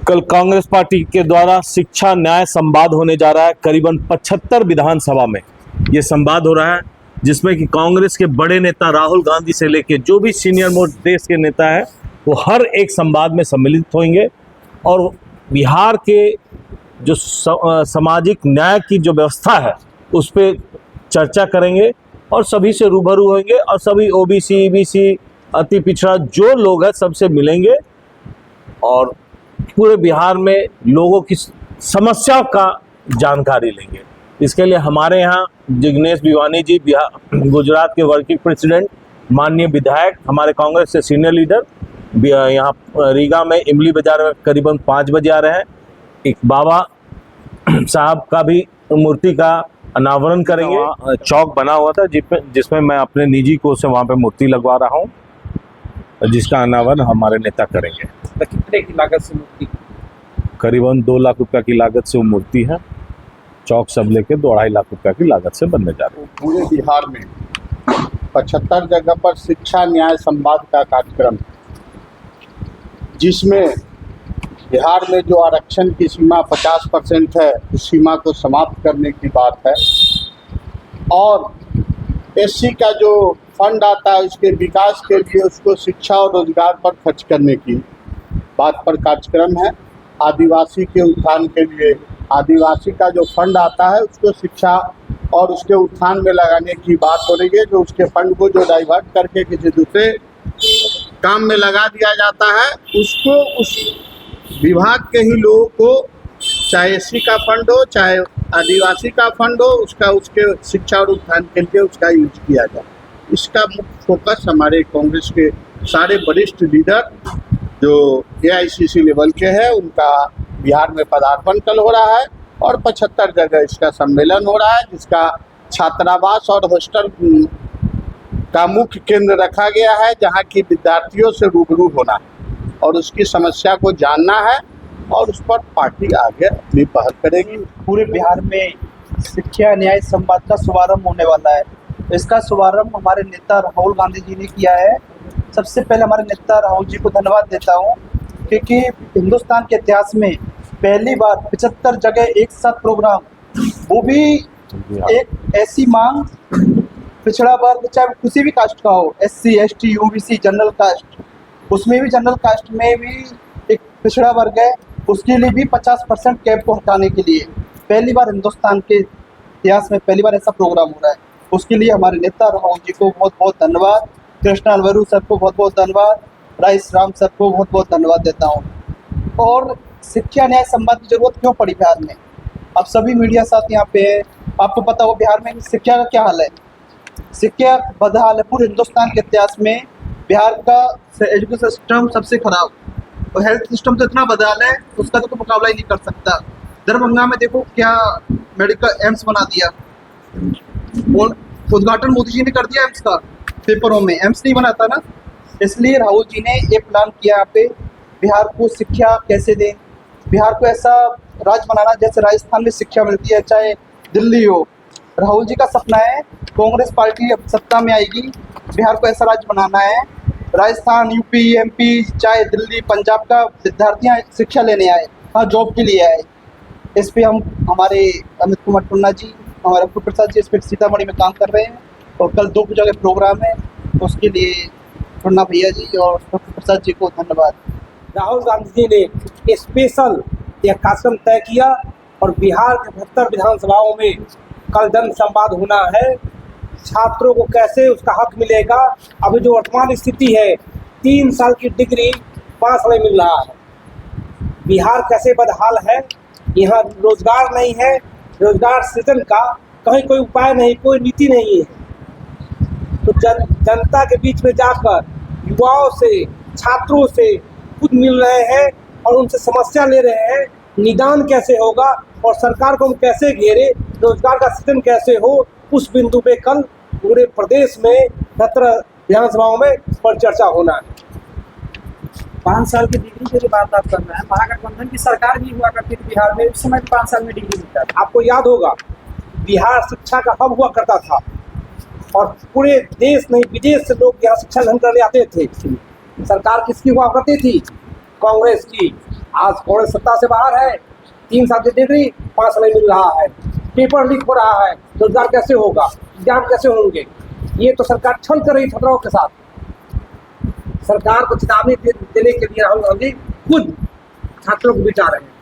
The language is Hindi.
कल कांग्रेस पार्टी के द्वारा शिक्षा न्याय संवाद होने जा रहा है। करीबन 75 विधानसभा में ये संवाद हो रहा है, जिसमें कि कांग्रेस के बड़े नेता राहुल गांधी से लेकर जो भी सीनियर मोस्ट देश के नेता है वो हर एक संवाद में सम्मिलित होंगे और बिहार के जो सामाजिक न्याय की जो व्यवस्था है उस पर चर्चा करेंगे और सभी से रूबरू होंगे और सभी ओबीसी, ईबीसी, अति पिछड़ा जो लोग हैं सबसे मिलेंगे और पूरे बिहार में लोगों की समस्या का जानकारी लेंगे। इसके लिए हमारे यहाँ जिग्नेश भिवानी जी, गुजरात के वर्किंग प्रेसिडेंट, माननीय विधायक, हमारे कांग्रेस से सीनियर लीडर यहाँ रीगा में इमली बाजार में करीबन 5 बजे आ रहे हैं। एक बाबा साहब का भी मूर्ति का अनावरण करेंगे। चौक बना हुआ था जिसमें मैं अपने निजी कोष से वहाँ पे मूर्ति लगवा रहा हूँ, जिसका अनावरण हमारे नेता करेंगे। कितने की लागत से मूर्ति? करीबन 2 लाख रुपया की लागत से वो मूर्ति है। चौक सब लेके 2-2.5 लाख रुपया की लागत से बनने जा रही है। पूरे बिहार में 75 जगह पर शिक्षा न्याय संवाद का कार्यक्रम, जिसमें बिहार में जो आरक्षण की सीमा 50% है उस सीमा को समाप्त करने की बात है और एससी का जो फंड आता है उसके विकास के लिए उसको शिक्षा और रोजगार पर खर्च करने की बात पर कार्यक्रम है। आदिवासी के उत्थान के लिए आदिवासी का जो फंड आता है उसको शिक्षा और उसके उत्थान में लगाने की बात हो रही है। जो उसके फंड को जो डाइवर्ट करके किसी दूसरे काम में लगा दिया जाता है उसको उस विभाग के ही लोगों को, चाहे एससी का फंड हो चाहे आदिवासी का फंड हो, उसके शिक्षा और उत्थान के लिए उसका यूज किया जाए। इसका मुख्य फोकस हमारे कांग्रेस के सारे वरिष्ठ लीडर जो एआईसीसी लेवल के हैं उनका बिहार में पदार्पण कल हो रहा है और 75 जगह इसका सम्मेलन हो रहा है, जिसका छात्रावास और हॉस्टल का मुख्य केंद्र रखा गया है, जहां की विद्यार्थियों से रूबरू होना है और उसकी समस्या को जानना है और उस पर पार्टी आगे अपनी पहल करेगी। पूरे बिहार में शिक्षा न्याय संवाद का शुभारंभ होने वाला है। इसका शुभारंभ हमारे नेता राहुल गांधी जी ने किया है। सबसे पहले हमारे नेता राहुल जी को धन्यवाद देता हूँ, क्योंकि हिंदुस्तान के इतिहास में पहली बार 75 जगह एक साथ प्रोग्राम, वो भी एक ऐसी मांग, पिछड़ा वर्ग चाहे किसी भी कास्ट का हो, SC, ST, OBC, general caste, उसमें भी जनरल कास्ट में भी एक पिछड़ा वर्ग है, उसके लिए भी 50% कैब को हटाने के लिए पहली बार हिंदुस्तान के इतिहास में पहली बार ऐसा प्रोग्राम हो रहा है। उसके लिए हमारे नेता राहुल जी को बहुत बहुत धन्यवाद, कृष्णा अलवरू सर को बहुत बहुत धन्यवाद, राइस राम सर को बहुत बहुत धन्यवाद देता हूँ। और शिक्षा न्याय संवाद की जरूरत क्यों पड़ी बिहार में? अब सभी मीडिया साथ यहाँ पे है, आपको पता हो बिहार में शिक्षा का क्या हाल है। शिक्षा बदहाल है। पूरे हिंदुस्तान के इतिहास में बिहार का एजुकेशन सिस्टम सबसे खराब और हेल्थ सिस्टम तो इतना बदहाल है उसका तो मुकाबला ही नहीं कर सकता। दरभंगा में देखो क्या मेडिकल एम्स बना दिया और उद्घाटन मोदी जी ने कर दिया एम्स का, पेपरों में एम्स नहीं बना था ना। इसलिए राहुल जी ने ये प्लान किया यहाँ पे बिहार को शिक्षा कैसे दें, बिहार को ऐसा राज्य बनाना जैसे राजस्थान में शिक्षा मिलती है, चाहे दिल्ली हो। राहुल जी का सपना है कांग्रेस पार्टी अब सत्ता में आएगी, बिहार को ऐसा राज्य बनाना है, राजस्थान, यूपी, एमपी, चाहे दिल्ली, पंजाब का विद्यार्थियाँ शिक्षा लेने आए, हाँ जॉब के लिए आए। इस पर हम हमारे अमित कुमार टुन्ना जी, हमारे अपूर्व प्रसाद जी इस पर सीतामढ़ी में काम कर रहे हैं और कल 2 जगह प्रोग्राम है, उसके लिए टुन्ना भैया जी और अपूर्व प्रसाद जी को धन्यवाद। राहुल गांधी जी ने स्पेशल यह कार्यक्रम तय किया और बिहार के 72 विधानसभाओं में कल जन संवाद होना है। छात्रों को कैसे उसका हक मिलेगा। अभी जो वर्तमान स्थिति है 3 साल की डिग्री 5 साल में मिल रहा है। बिहार कैसे बदहाल है, यहाँ रोजगार नहीं है, रोजगार सृजन का कहीं कोई उपाय नहीं, कोई नीति नहीं है। तो जनता के बीच में जाकर युवाओं से, छात्रों से खुद मिल रहे हैं और उनसे समस्या ले रहे हैं। निदान कैसे होगा और सरकार को हम कैसे घेरे, रोजगार का सृजन कैसे हो, उस बिंदु पे कल पूरे प्रदेश में 17 विधानसभाओं में पर चर्चा होना है। 5 साल की डिग्री के लिए बात कर रहे हैं। महागठबंधन की सरकार भी हुआ करती थी बिहार में, उस समय 5 साल में डिग्री मिलता था। आपको याद होगा बिहार शिक्षा का हब हुआ करता था और पूरे देश नहीं विदेश से लोग यहाँ शिक्षा ग्रहण करने आते थे। सरकार किसकी हुआ करती थी? कांग्रेस की। आज कांग्रेस सत्ता से बाहर है, 3 साल की डिग्री 5 साल मिल रहा है, पेपर लीक हो रहा है, रोजगार कैसे होगा, एग्जाम कैसे होंगे। ये तो सरकार छल कर रही छात्राओं के साथ। सरकार को चेतावनी देने के लिए राहुल गांधी खुद छात्रों को बिता रहे हैं।